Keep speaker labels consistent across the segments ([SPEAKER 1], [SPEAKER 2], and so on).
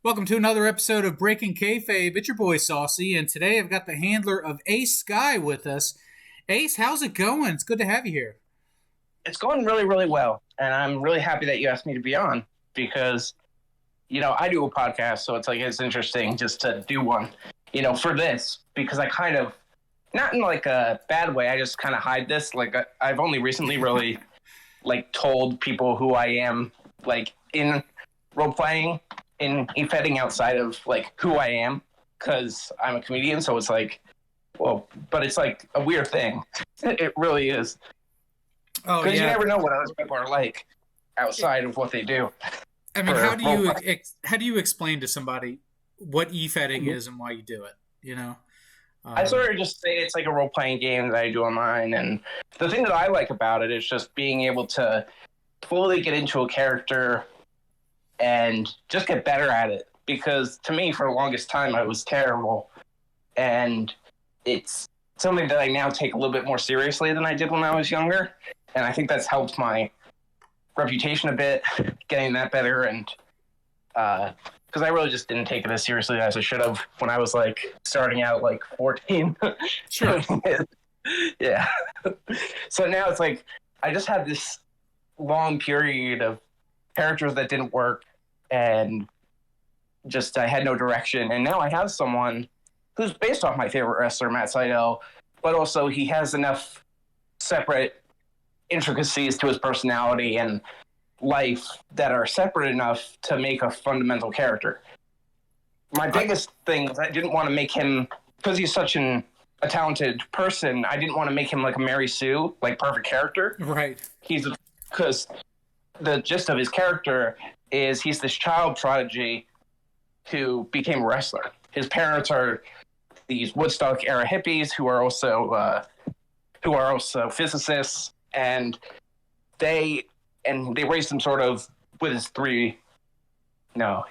[SPEAKER 1] Welcome to another episode of Breaking Kayfabe. It's your boy Saucy, and today I've got the handler of Ace Sky with us. Ace, how's it going? It's good to have you here.
[SPEAKER 2] It's going really, really well, and I'm really happy that you asked me to be on because, I do a podcast, so it's interesting just to do one, for this because I kind of, not in like a bad way, I just kind of hide this. Like I've only recently really told people who I am, in role playing, in efeding outside of who I am, because I'm a comedian. So it's but it's like a weird thing. It really is.
[SPEAKER 1] Oh,
[SPEAKER 2] because
[SPEAKER 1] yeah.
[SPEAKER 2] you never know what other people are like outside of what they do.
[SPEAKER 1] I mean, how do you explain to somebody what efeding is and why you do it?
[SPEAKER 2] I sort of just say it's like a role playing game that I do online, and the thing that I like about it is just being able to fully get into a character and just get better at it. Because to me, for the longest time, I was terrible, and it's something that I now take a little bit more seriously than I did when I was younger, and I think that's helped my reputation a bit, getting that better, and because I really just didn't take it as seriously as I should have when I was starting out 14.
[SPEAKER 1] Sure.
[SPEAKER 2] Yeah. So now it's I just had this long period of characters that didn't work, and just I had no direction, and now I have someone who's based off my favorite wrestler, Matt Sydal, but also he has enough separate intricacies to his personality and life that are separate enough to make a fundamental character. My biggest thing is I didn't want to make him, because he's such a talented person, I didn't want to make him like a Mary Sue, perfect character.
[SPEAKER 1] Right.
[SPEAKER 2] Because the gist of his character is he's this child prodigy who became a wrestler. His parents are these Woodstock era hippies who are also physicists, and they raised him sort of with his three other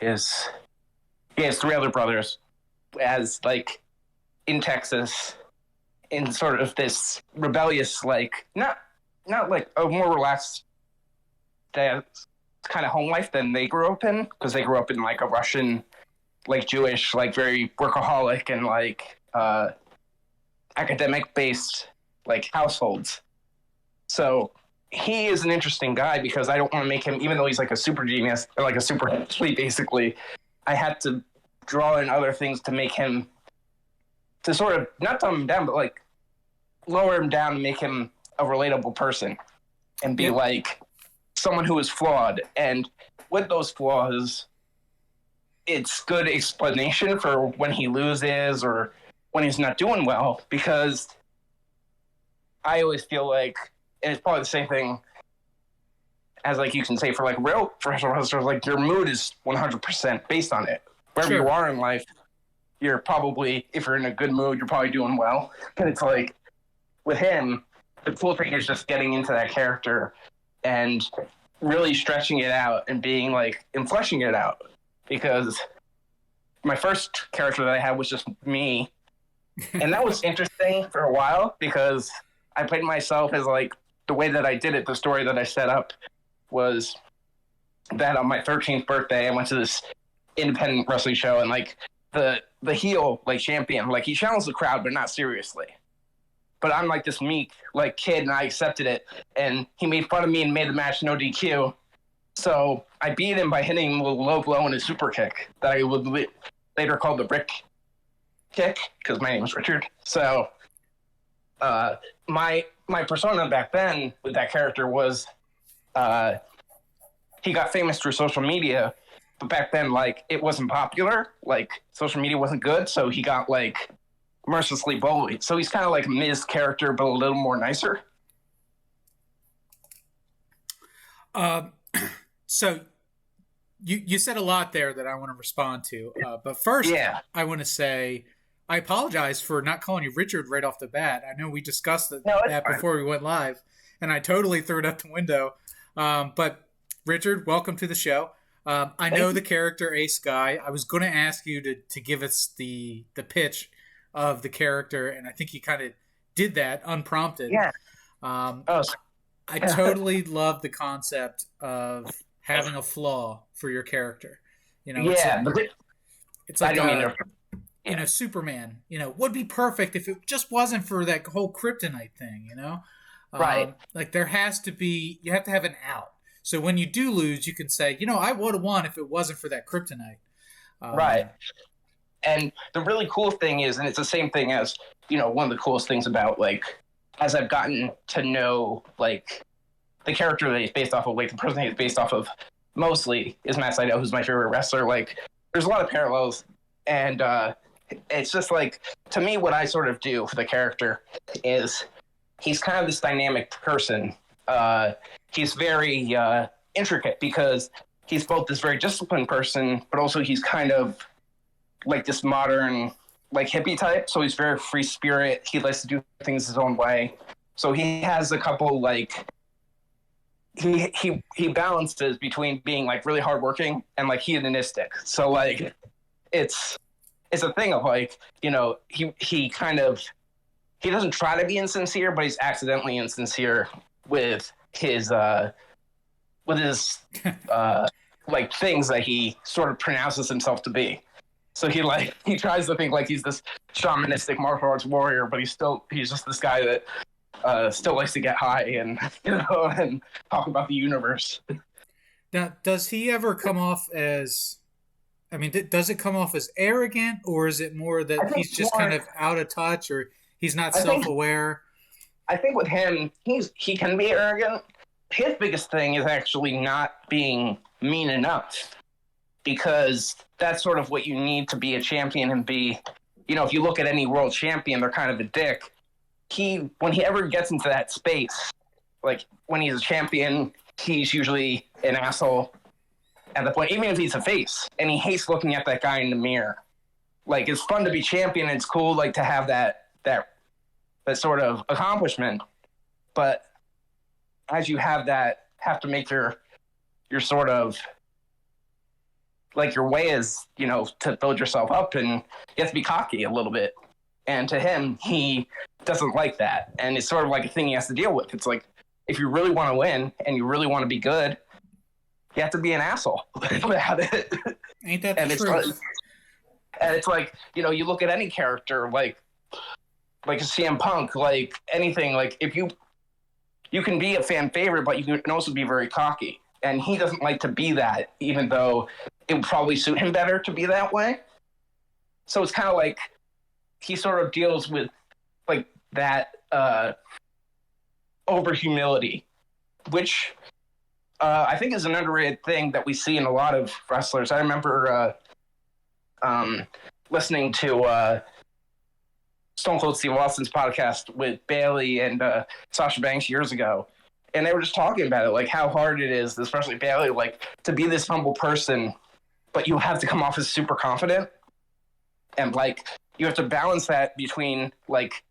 [SPEAKER 2] brothers as in Texas, in sort of this rebellious not a more relaxed kind of home life than they grew up in, because they grew up in a Russian Jewish very workaholic and academic based households. So he is an interesting guy because I don't want to make him, even though he's a super genius or a super athlete basically, I had to draw in other things to make him, to sort of not dumb him down, but lower him down and make him a relatable person and be someone who is flawed. And with those flaws, it's good explanation for when he loses or when he's not doing well, because I always feel and it's probably the same thing as you can say for real professional wrestlers, your mood is 100% based on it. Wherever you are in life, you're probably, if you're in a good mood, you're probably doing well. And it's with him, the cool thing is just getting into that character and really stretching it out and being and fleshing it out. Because my first character that I had was just me. And that was interesting for a while because I played myself as the way that I did it, the story that I set up was that on my 13th birthday, I went to this independent wrestling show, and the heel champion, he challenged the crowd, but not seriously. But I'm this meek kid, and I accepted it, and he made fun of me and made the match no DQ. So I beat him by hitting him with a low blow and a super kick that I would later call the brick kick because my name was Richard. So my persona back then with that character was he got famous through social media, but back then it wasn't popular, social media wasn't good, so he got mercilessly bullied. So he's kind of Miz character, but a little more nicer.
[SPEAKER 1] So you said a lot there that I want to respond to, but first, I want to say I apologize for not calling you Richard right off the bat. I know we discussed that before we went live, and I totally threw it out the window. But Richard, welcome to the show. I know the character Ace Guy. I was going to ask you to give us the pitch of the character, and I think you kind of did that unprompted.
[SPEAKER 2] Yeah.
[SPEAKER 1] I totally love the concept of having a flaw for your character. You know,
[SPEAKER 2] yeah,
[SPEAKER 1] it's like you know, Superman, you know, would be perfect if it just wasn't for that whole kryptonite thing, you know?
[SPEAKER 2] Right.
[SPEAKER 1] Like there has to be, you have to have an out. So when you do lose, you can say, you know, I would have won if it wasn't for that kryptonite.
[SPEAKER 2] Right. And the really cool thing is, and it's the same thing as, you know, one of the coolest things about, like, as I've gotten to know, like, the character that he's based off of, like, the person he's based off of mostly is Matt Sydal, who's my favorite wrestler. Like, there's a lot of parallels. And it's just, like, to me, what I sort of do for the character is he's kind of this dynamic person. He's very intricate because he's both this very disciplined person, but also he's kind of like this modern, like, hippie type. So he's very free spirit. He likes to do things his own way. So he has a couple, like, he balances between being, like, really hardworking and, like, hedonistic. So, like, it's a thing of, like, you know, he kind of, he doesn't try to be insincere, but he's accidentally insincere with his like, things that he sort of pronounces himself to be. So he tries to think like he's this shamanistic martial arts warrior, but he's just this guy that still likes to get high and, you know, and talk about the universe.
[SPEAKER 1] Now, does he ever come off as, I mean, does it come off as arrogant, or is it more that he's just kind of out of touch, or he's not self-aware?
[SPEAKER 2] I think with him, he can be arrogant. His biggest thing is actually not being mean enough, because that's sort of what you need to be a champion and be, you know, if you look at any world champion, they're kind of a dick. When he ever gets into that space, like, when he's a champion, he's usually an asshole at the point, even if he's a face, and he hates looking at that guy in the mirror. Like, it's fun to be champion, it's cool, like, to have that sort of accomplishment, but as you have to make your sort of, like, your way is, you know, to build yourself up, and you have to be cocky a little bit. And to him, he doesn't like that. And it's sort of like a thing he has to deal with. It's like, if you really want to win and you really want to be good, you have to be an asshole about it.
[SPEAKER 1] Ain't that the truth?
[SPEAKER 2] And it's like, you know, you look at any character, like a CM Punk, like anything, like, if you can be a fan favorite, but you can also be very cocky. And he doesn't like to be that, even though it would probably suit him better to be that way. So it's kind of like he sort of deals with, like, that over humility, which I think is an underrated thing that we see in a lot of wrestlers. I remember listening to Stone Cold Steve Austin's podcast with Bayley and Sasha Banks years ago. And they were just talking about it, like, how hard it is, especially Bayley, like, to be this humble person, but you have to come off as super confident. And, like, you have to balance that between, like,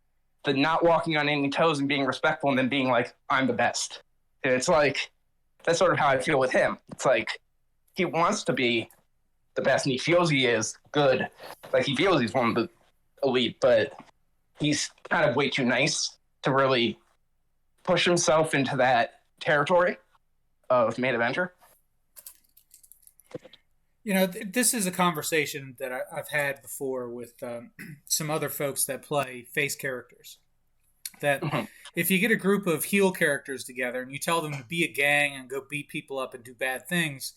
[SPEAKER 2] the not walking on any toes and being respectful, and then being like, I'm the best. And it's like, that's sort of how I feel with him. It's like, he wants to be the best, and he feels he is good. Like, he feels he's one of the elite, but he's kind of way too nice to really push himself into that territory of main eventer.
[SPEAKER 1] You know, this is a conversation that I've had before with some other folks that play face characters. That if you get a group of heel characters together and you tell them to be a gang and go beat people up and do bad things,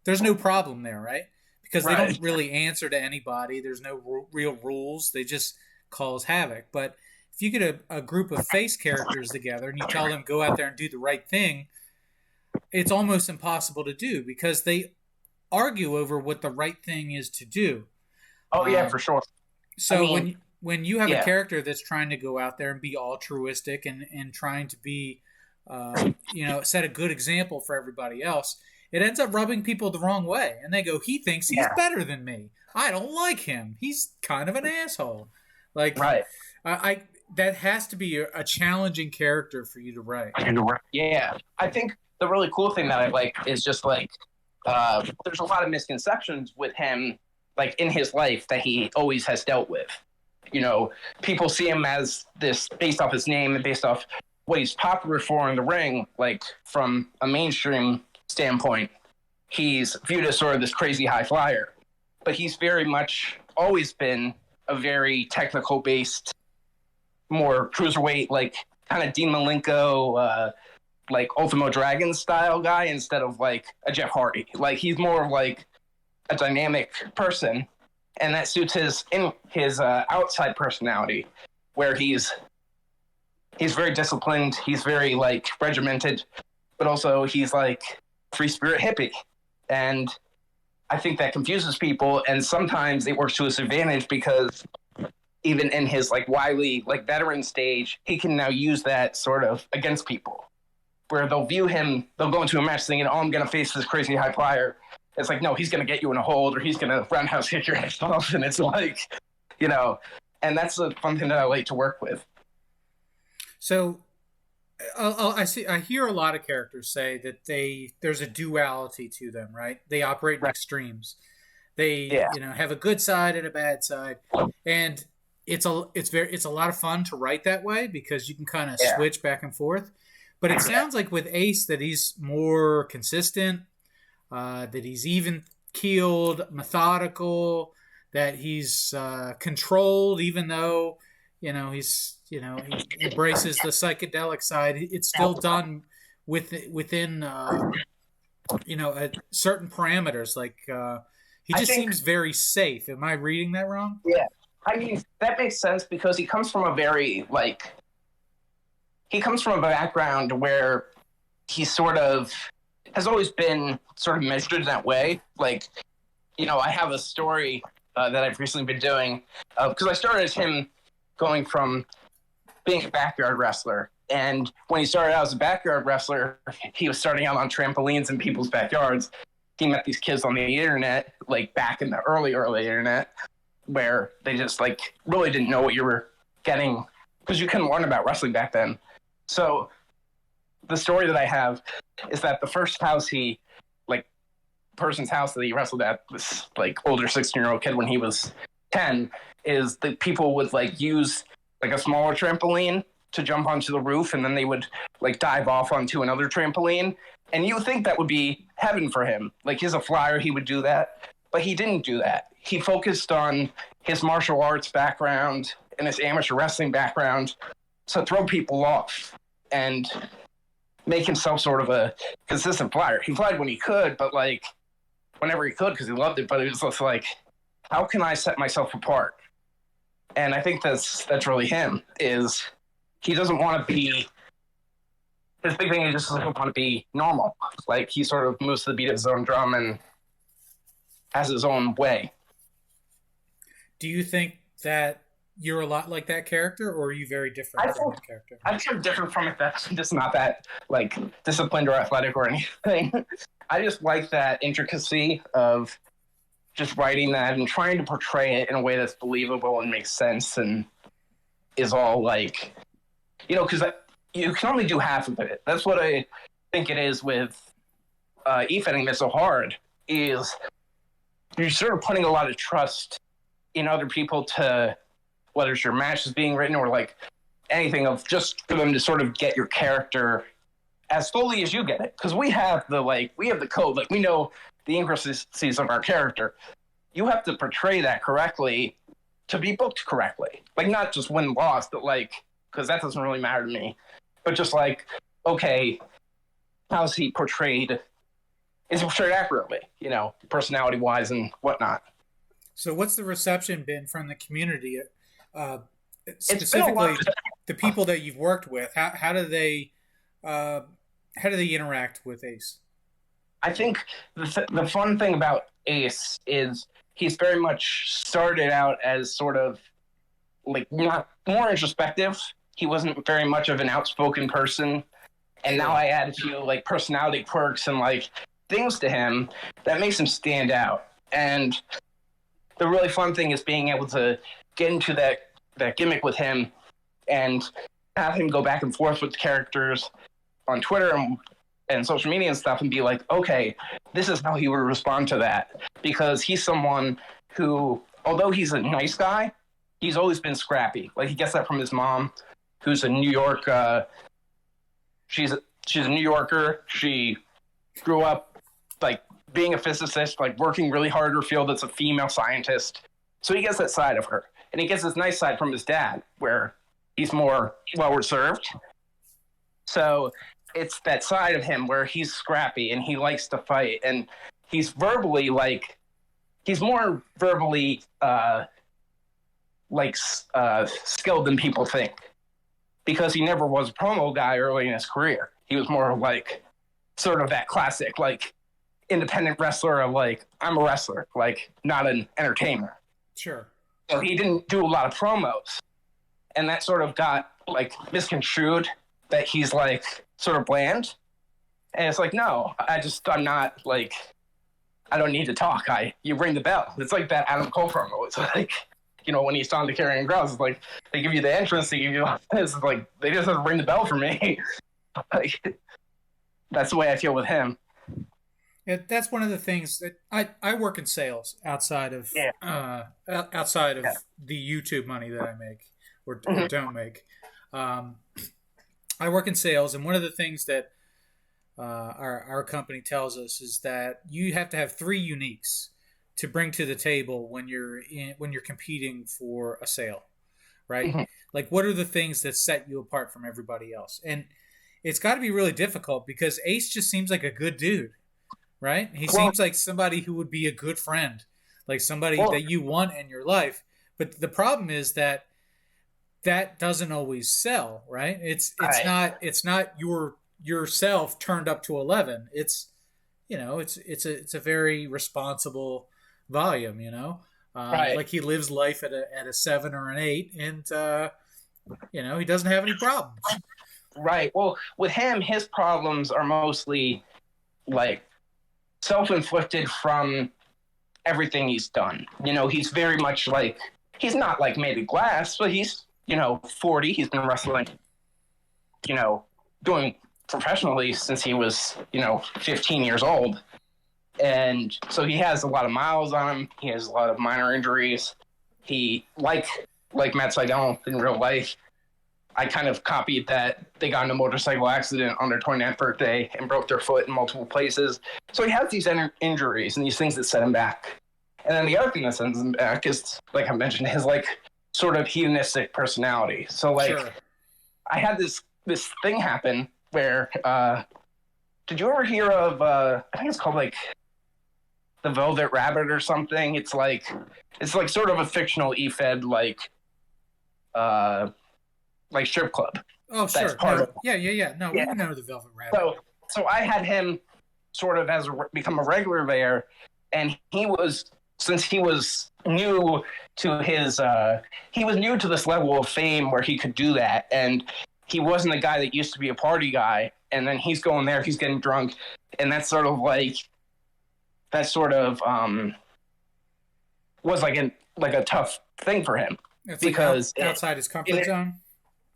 [SPEAKER 1] there's no problem there, right? Because they don't really answer to anybody. There's no real rules. They just cause havoc. But if you get a group of face characters together and you tell them go out there and do the right thing, it's almost impossible to do, because they argue over what the right thing is to do.
[SPEAKER 2] Oh, yeah, for sure.
[SPEAKER 1] So I mean, when you have a character that's trying to go out there and be altruistic and trying to be, you know, set a good example for everybody else, it ends up rubbing people the wrong way. And they go, he thinks he's better than me. I don't like him. He's kind of an asshole. Like, that has to be a challenging character for you to write.
[SPEAKER 2] Yeah. I think the really cool thing that I like is just, like, there's a lot of misconceptions with him, like, in his life that he always has dealt with. You know, people see him as this based off his name and based off what he's popular for in the ring, like, from a mainstream standpoint. he's viewed as sort of this crazy high flyer. But he's very much always been a very technical-based, more cruiserweight, like kind of Dean Malenko, like Ultimo Dragon style guy instead of like a Jeff Hardy. Like he's more of like a dynamic person, and that suits his outside personality, where he's very disciplined, he's very like regimented, but also he's like free spirit hippie, and I think that confuses people, and sometimes it works to his advantage because even in his like wily like veteran stage, he can now use that sort of against people, where they'll view him, they'll go into a match thinking, oh, I'm going to face this crazy high flyer. It's like, no, he's going to get you in a hold, or he's going to roundhouse kick your head off, and it's like, you know, and that's a fun thing that I like to work with.
[SPEAKER 1] So I hear a lot of characters say that there's a duality to them, right? They operate in extremes. They have a good side and a bad side, and it's a lot of fun to write that way because you can kind of switch back and forth. But it sounds like with Ace that he's more consistent, that he's even keeled, methodical, that he's controlled, even though he embraces the psychedelic side. It's still done within certain parameters. Like he just seems very safe. Am I reading that wrong?
[SPEAKER 2] Yeah, I mean that makes sense because he comes from a very background where he sort of has always been sort of measured in that way. Like, I have a story that I've recently been doing because I started as him going from being a backyard wrestler. And when he started out as a backyard wrestler, he was starting out on trampolines in people's backyards. He met these kids on the internet, like back in the early internet, where they just like really didn't know what you were getting because you couldn't learn about wrestling back then. So the story that I have is that the first person's house that he wrestled at, this like older 16-year-old kid when he was 10, is that people would like use like a smaller trampoline to jump onto the roof, and then they would like dive off onto another trampoline. And you would think that would be heaven for him. Like he's a flyer, he would do that. But he didn't do that. He focused on his martial arts background and his amateur wrestling background to throw people off and make himself sort of a consistent flyer. He flied when he could, but like whenever he could because he loved it. But it was just like, how can I set myself apart? And I think that's really him, is he doesn't want to be, his big thing is just doesn't want to be normal. Like he sort of moves to the beat of his own drum and has his own way.
[SPEAKER 1] Do you think that you're a lot like that character, or are you very different from that character?
[SPEAKER 2] I'm sort of different from it. That's just not that like disciplined or athletic or anything. I just like that intricacy of just writing that and trying to portray it in a way that's believable and makes sense and is all like, because you can only do half of it. That's what I think it is with efeding this so hard, is you're sort of putting a lot of trust in other people to, whether it's your match is being written or like anything, of just for them to sort of get your character as fully as you get it. Because we have the code, like we know the intricacies of our character. You have to portray that correctly to be booked correctly. Like not just win loss, but like, because that doesn't really matter to me. But just like, okay, how's he portrayed? Is he portrayed accurately, personality wise and whatnot?
[SPEAKER 1] So what's the reception been from the community? Specifically the people that you've worked with, how do they interact with Ace?
[SPEAKER 2] I think the fun thing about Ace is he's very much started out as sort of like not more introspective. He wasn't very much of an outspoken person, and now I add a few like personality quirks and like things to him that makes him stand out. And the really fun thing is being able to get into that gimmick with him and have him go back and forth with the characters on Twitter and social media and stuff and be like, okay, this is how he would respond to that. Because he's someone who, although he's a nice guy, he's always been scrappy. Like he gets that from his mom, who's a New York, she's a New Yorker. She grew up like being a physicist, like working really hard in her field as a female scientist. So he gets that side of her. And he gets this nice side from his dad, where he's more well-reserved. So it's that side of him where he's scrappy and he likes to fight. And he's verbally, like, he's more verbally, skilled than people think. Because he never was a promo guy early in his career. He was more like, sort of that classic, like, independent wrestler of, like, I'm a wrestler, like, not an entertainer.
[SPEAKER 1] Sure.
[SPEAKER 2] So he didn't do a lot of promos. And that sort of got, like, misconstrued that he's, like, sort of bland. And it's like, no, I'm not, like, I don't need to talk. You ring the bell. It's like that Adam Cole promo. It's like, you know, when he's on the Carrying Grounds, it's like, they give you the entrance, they give you this. It's like, they just have to ring the bell for me. Like, that's the way I feel with him.
[SPEAKER 1] Yeah, that's one of the things that I work in sales outside of the YouTube money that I make or don't make. I work in sales, and one of the things that our company tells us is that you have to have 3 uniques to bring to the table when you're competing for a sale, right? Mm-hmm. Like, what are the things that set you apart from everybody else? And it's got to be really difficult because Ace just seems like a good dude. Right? He seems like somebody who would be a good friend, like somebody that you want in your life. But the problem is that doesn't always sell, right? It's not yourself turned up to 11. It's, you know, it's a very responsible volume, you know. Like he lives life at a 7 or an 8, and you know, he doesn't have any problems.
[SPEAKER 2] Right. Well, with him, his problems are mostly like self-inflicted from everything he's done. You know, he's very much like, he's not like made of glass, but he's, you know, 40. He's been wrestling, you know, doing professionally since he was, you know, 15 years old. And so he has a lot of miles on him. He has a lot of minor injuries. He, like Matt Sydal in real life, I kind of copied that. They got in a motorcycle accident on their 29th birthday and broke their foot in multiple places. So he has these injuries and these things that set him back. And then the other thing that sends him back is, like I mentioned, his like sort of hedonistic personality. So like, sure. I had this thing happen where, did you ever hear of, I think it's called like the Velvet Rabbit or something? It's like sort of a fictional efed like strip club.
[SPEAKER 1] Oh, sure. That's part of it. Yeah. No, we know the Velvet Rabbit.
[SPEAKER 2] So I had him sort of become a regular there, and since he was new to this level of fame where he could do that, and he wasn't a guy that used to be a party guy, and then he's going there, he's getting drunk, and that's sort of was like a tough thing for him.
[SPEAKER 1] It's because like outside his comfort zone.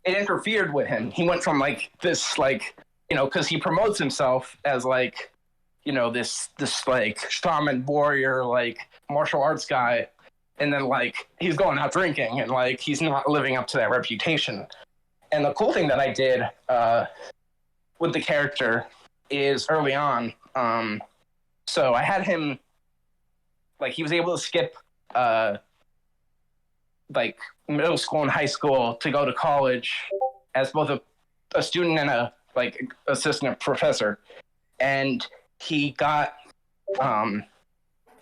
[SPEAKER 2] It interfered with him. He went from like this, like, you know, because he promotes himself as like, you know, this like shaman warrior, like martial arts guy, and then like he's going out drinking and like he's not living up to that reputation. And the cool thing that I did with the character is early on. So I had him, like, he was able to skip like middle school and high school to go to college as both a student and a like assistant professor. And he got and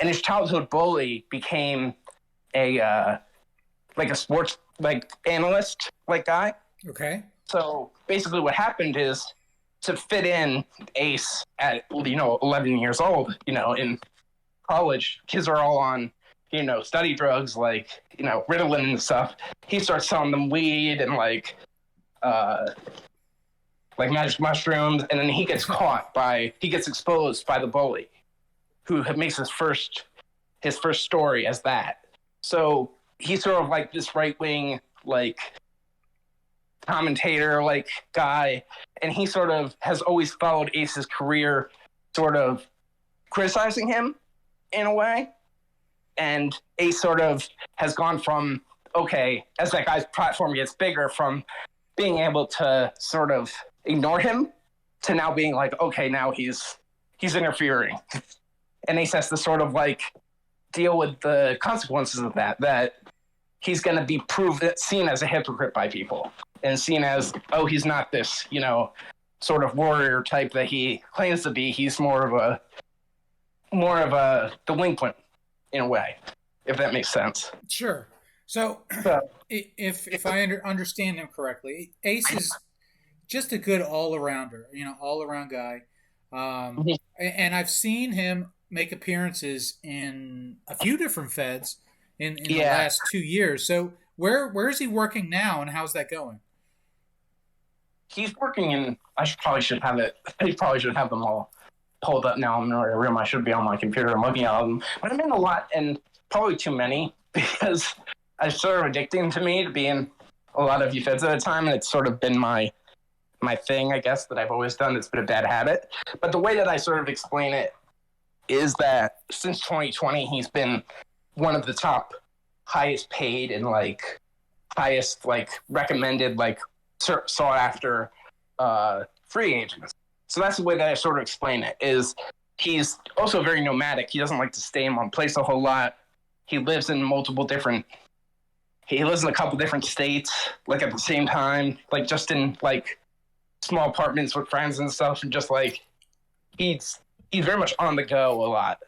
[SPEAKER 2] his childhood bully became a like a sports like analyst like guy.
[SPEAKER 1] Okay.
[SPEAKER 2] So basically what happened is, to fit in Ace at, you know, 11 years old, you know, in college, kids are all on, you know, study drugs like, you know, Ritalin and stuff. He starts selling them weed and like magic mushrooms, and then he gets exposed by the bully, who makes his first story as that. So he's sort of like this right-wing like commentator like guy, and he sort of has always followed Ace's career, sort of criticizing him in a way. And Ace sort of has gone from, okay, as that guy's platform gets bigger, from being able to sort of ignore him to now being like, okay, now he's interfering. and Ace has to sort of like deal with the consequences of that he's going to be seen as a hypocrite by people and seen as, oh, he's not this, sort of warrior type that he claims to be. He's more of a delinquent in a way, if that makes sense.
[SPEAKER 1] Sure. So if I understand him correctly, Ace is just a good all-arounder, all-around guy. And I've seen him make appearances in a few different feds in the last 2 years. So where is he working now, and how's that going?
[SPEAKER 2] He's working in. I probably should have it. I probably should have them all pulled up now. I'm in a room. I should be on my computer. I'm looking at them, but I'm in a lot, and probably too many because it's sort of addicting to me to be in a lot of feds at a time, and it's sort of been my thing, I guess, that I've always done. It's been a bad habit. But the way that I sort of explain it is that since 2020, he's been one of the top highest paid and like highest like recommended like sought after free agents. So that's the way that I sort of explain it. Is he's also very nomadic. He doesn't like to stay in one place a whole lot. He lives in a couple different states like at the same time, like just in like small apartments with friends and stuff, and just like he's very much on the go a lot.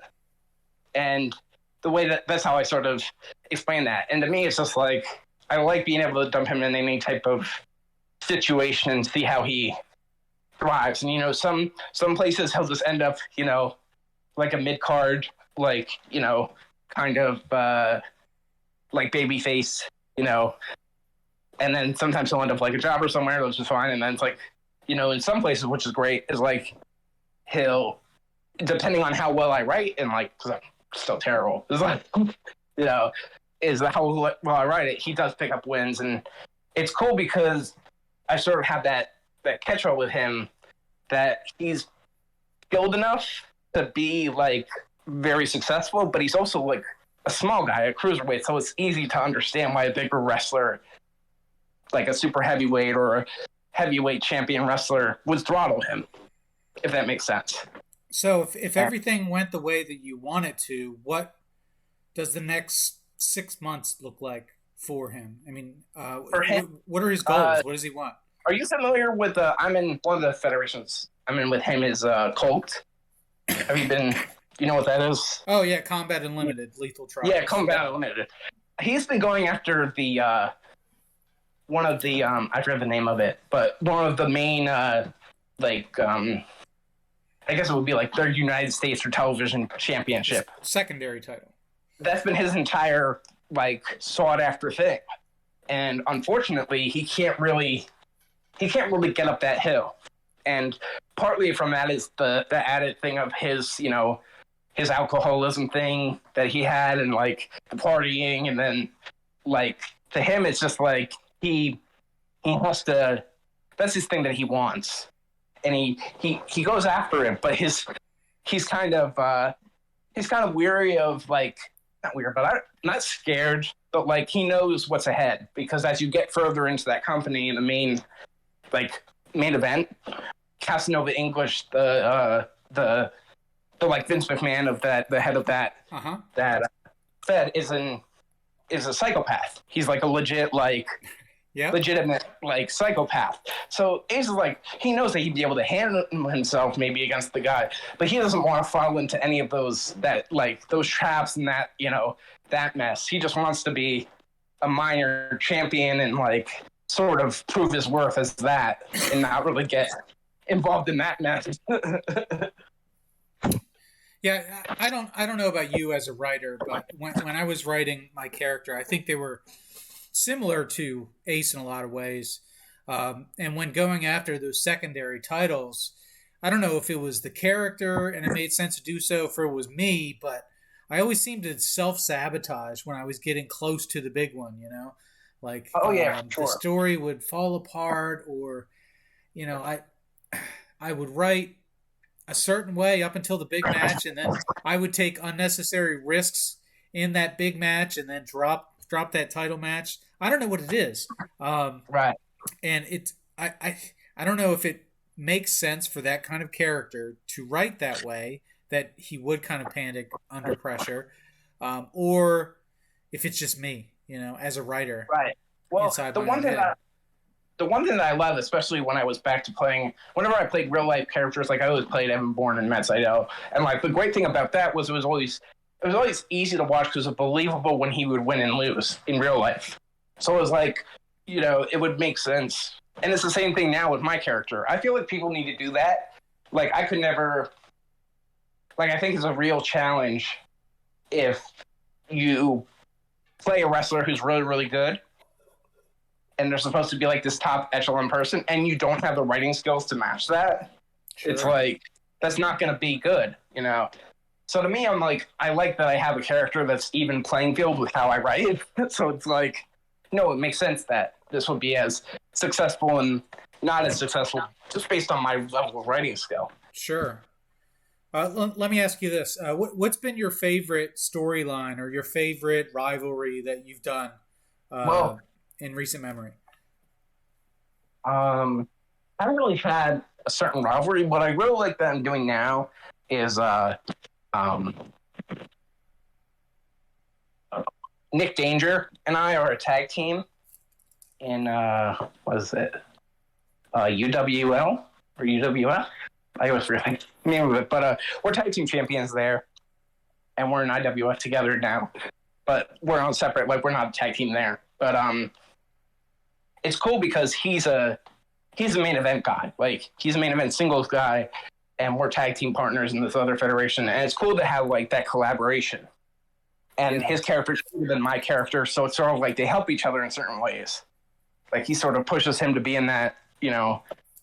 [SPEAKER 2] And the way that's how I sort of explain that. And to me, it's just like I like being able to dump him in any type of situation and see how he thrives. And some places he'll just end up like a mid card, like kind of like baby face, and then sometimes he'll end up like a jobber somewhere, which is fine. And then it's like in some places, which is great, is like he'll, depending on how well I write, and like because I'm still terrible, is like is how well I write it, he does pick up wins. And it's cool because I sort of have that catch-all with him that he's skilled enough to be like very successful, but he's also like a small guy, a cruiserweight, so it's easy to understand why a bigger wrestler, like a super heavyweight or a heavyweight champion wrestler, would throttle him, if that makes sense.
[SPEAKER 1] So if everything went the way that you want it to, what does the next 6 months look like for him? I mean, for him, what are his goals? What does he want? Are
[SPEAKER 2] you familiar with I'm in one of the federations I'm in with him is Colt. Have you been, you know what that is?
[SPEAKER 1] Oh yeah, Combat Unlimited, Lethal Trials.
[SPEAKER 2] Yeah, Combat Unlimited. He's been going after the one of the I forget the name of it, but one of the main I guess it would be like their United States or Television Championship.
[SPEAKER 1] Secondary title.
[SPEAKER 2] That's been his entire like sought after thing. And unfortunately he can't really get up that hill. And partly from that is the added thing of his, his alcoholism thing that he had, and like the partying, and then like to him it's just like he has to, that's his thing that he wants. And he goes after it, but he's kind of weary of like, not weird, but not scared, but like he knows what's ahead, because as you get further into that company in the main event, Casanova English, the like Vince McMahon of that, the head of that Fed is a psychopath. He's like a legit legitimate like psychopath. So Ace is like, he knows that he'd be able to handle himself maybe against the guy, but he doesn't want to fall into any of those traps and that that mess. He just wants to be a minor champion and like sort of prove his worth as that, and not really get involved in that mess.
[SPEAKER 1] Yeah, I don't know about you as a writer, but when I was writing my character, I think they were similar to Ace in a lot of ways. And when going after those secondary titles, I don't know if it was the character and it made sense to do so, if it was me, but I always seemed to self-sabotage when I was getting close to the big one, Like, sure. The story would fall apart, or, I would write a certain way up until the big match, and then I would take unnecessary risks in that big match and then drop that title match. I don't know what it is.
[SPEAKER 2] Right.
[SPEAKER 1] And I don't know if it makes sense for that kind of character to write that way, that he would kind of panic under pressure, or if it's just me, as a writer.
[SPEAKER 2] Right. Well,
[SPEAKER 1] inside my own head.
[SPEAKER 2] The one thing that I love, especially when I was back to playing, whenever I played real life characters, like I always played Evan Bourne and Matt Sydal, and like the great thing about that was it was always easy to watch because it was believable when he would win and lose in real life. So it was like, it would make sense. And it's the same thing now with my character. I feel like people need to do that. Like I could never, like I think it's a real challenge if you play a wrestler who's really, really good and they're supposed to be like this top echelon person and you don't have the writing skills to match that. Sure. It's like, that's not going to be good, So to me, I'm like, I like that I have a character that's even playing field with how I write. So it's like, no, it makes sense that this would be as successful and not as successful just based on my level of writing skill.
[SPEAKER 1] Sure. Let me ask you this. What's been your favorite storyline or your favorite rivalry that you've done in recent memory?
[SPEAKER 2] I haven't really had a certain rivalry. What I really like that I'm doing now is Nick Danger and I are a tag team in what is it? UWL or UWF? I always forget the name of it, but we're tag team champions there, and we're in IWF together now. But we're on separate, like we're not a tag team there. But it's cool because he's a main event guy. Like he's a main event singles guy, and we're tag team partners in this other federation. And it's cool to have like that collaboration. And his character's cooler than my character, so it's sort of like they help each other in certain ways. Like he sort of pushes him to be in that,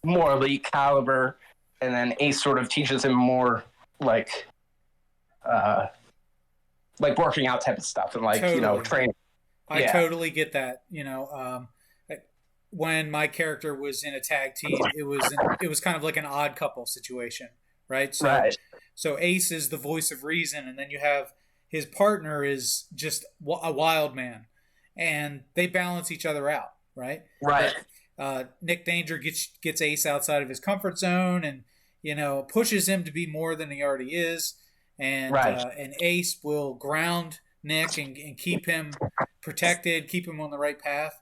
[SPEAKER 2] more elite caliber, and then Ace sort of teaches him more like working out type of stuff and training.
[SPEAKER 1] I totally get that. When my character was in a tag team, it was kind of like an odd couple situation, right? So Ace is the voice of reason, and then you have his partner is just a wild man, and they balance each other out, right?
[SPEAKER 2] Right.
[SPEAKER 1] Nick Danger gets Ace outside of his comfort zone, and pushes him to be more than he already is, and and Ace will ground Nick and keep him protected, keep him on the right path.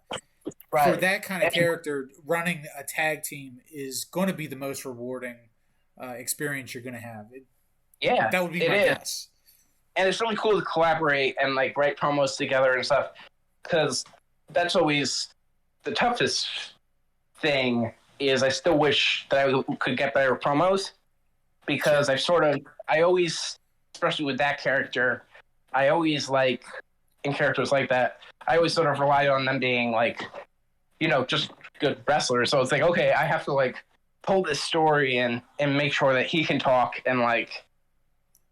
[SPEAKER 1] Right. For that kind of character, running a tag team is going to be the most rewarding experience you're going to have. That would be my guess.
[SPEAKER 2] And it's really cool to collaborate and write promos together and stuff, because that's always the toughest thing. Is I still wish that I could get better promos, because I always, especially with that character, I always in characters like that, I always sort of relied on them being just good wrestlers. So it's like, okay, I have to pull this story and make sure that he can talk and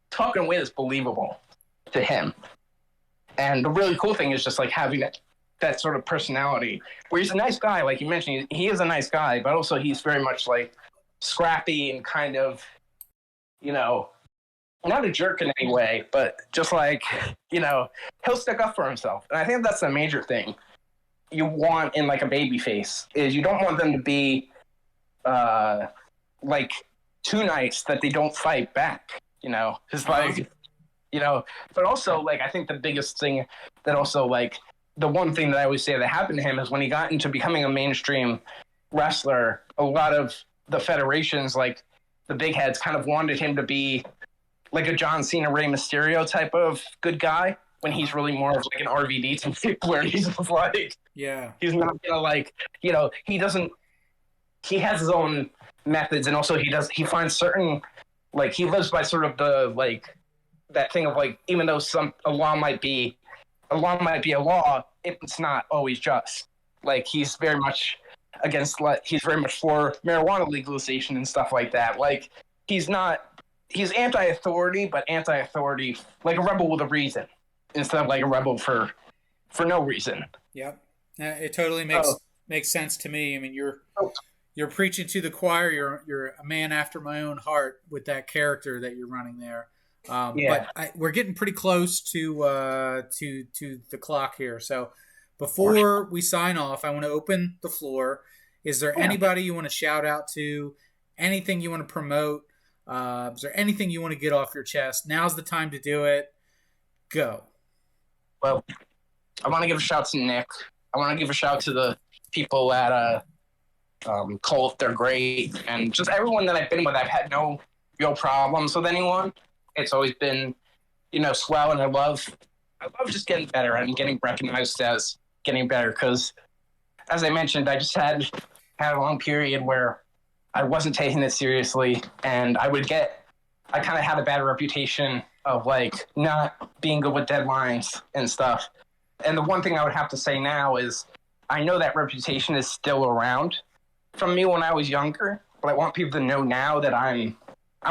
[SPEAKER 2] talk in a way that's believable to him. And the really cool thing is just having that sort of personality where he's a nice guy. Like you mentioned, he is a nice guy, but also he's very much scrappy and kind of, not a jerk in any way, but just he'll stick up for himself. And I think that's the major thing you want in a baby face, is you don't want them to be too nice that they don't fight back, it's but also I think the biggest thing that also the one thing that I always say that happened to him is when he got into becoming a mainstream wrestler, a lot of the federations, the big heads, kind of wanted him to be a John Cena, Rey Mysterio type of good guy, when he's really more of an RVD type, where he's just he's not gonna he has his own methods, and also he finds certain, he lives by sort of the, that thing of even though a law might be a law, it's not always just. He's very much he's very much for marijuana legalization and stuff like that. He's anti-authority, but anti-authority like a rebel with a reason, instead of a rebel for no reason.
[SPEAKER 1] Yep. It totally makes sense to me. I mean, you're preaching to the choir. You're a man after my own heart with that character that you're running there. But we're getting pretty close to the clock here. So before we sign off, I want to open the floor. Is there anybody you want to shout out to? Anything you want to promote? Is there anything you want to get off your chest? Now's the time to do it. Go.
[SPEAKER 2] Well, I want to give a shout to Nick. I want to give a shout to the people at Colt. They're great. And just everyone that I've been with, I've had no real problems with anyone. It's always been, swell. And I love just getting better and getting recognized as getting better. Because, as I mentioned, I just had a long period where I wasn't taking it seriously. And I kind of had a bad reputation of not being good with deadlines and stuff. And the one thing I would have to say now is I know that reputation is still around from me when I was younger, but I want people to know now that I'm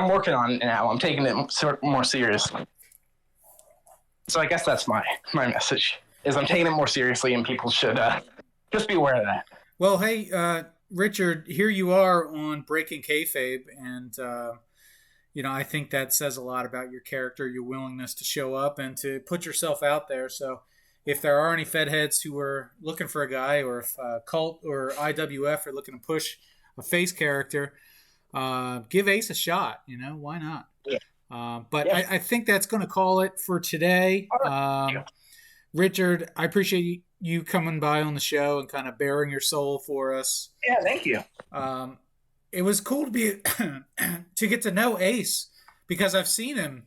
[SPEAKER 2] working on it now. I'm taking it more seriously. So I guess that's my message, is I'm taking it more seriously, and people should just be aware of that.
[SPEAKER 1] Well, hey, Richard, here you are on Breaking Kayfabe, and I think that says a lot about your character, your willingness to show up and to put yourself out there. So if there are any Fed heads who are looking for a guy, or if Cult or IWF are looking to push a face character, give Ace a shot. Why not?
[SPEAKER 2] Yeah.
[SPEAKER 1] I think that's going to call it for today. Richard, I appreciate you coming by on the show and kind of bearing your soul for us.
[SPEAKER 2] Yeah, thank you.
[SPEAKER 1] It was cool to be to get to know Ace, because I've seen him.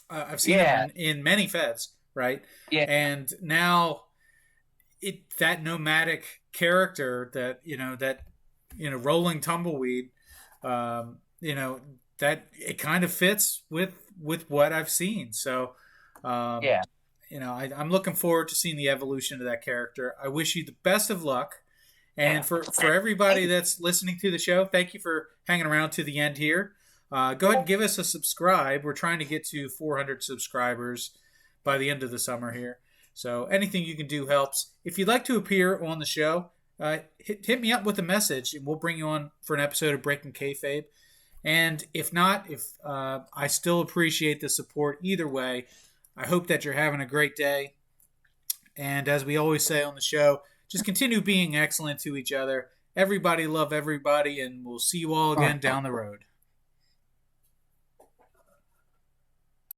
[SPEAKER 1] I've seen him in many Feds, right?
[SPEAKER 2] Yeah.
[SPEAKER 1] And now, that nomadic character that rolling tumbleweed, that it kind of fits with what I've seen. So, I'm looking forward to seeing the evolution of that character. I wish you the best of luck. And for everybody that's listening to the show, thank you for hanging around to the end here. Go ahead and give us a subscribe. We're trying to get to 400 subscribers by the end of the summer here. So anything you can do helps. If you'd like to appear on the show, hit me up with a message, and we'll bring you on for an episode of Breaking Kayfabe. And if not, I still appreciate the support either way. I hope that you're having a great day. And as we always say on the show, just continue being excellent to each other. Everybody love everybody, and we'll see you all again down the road.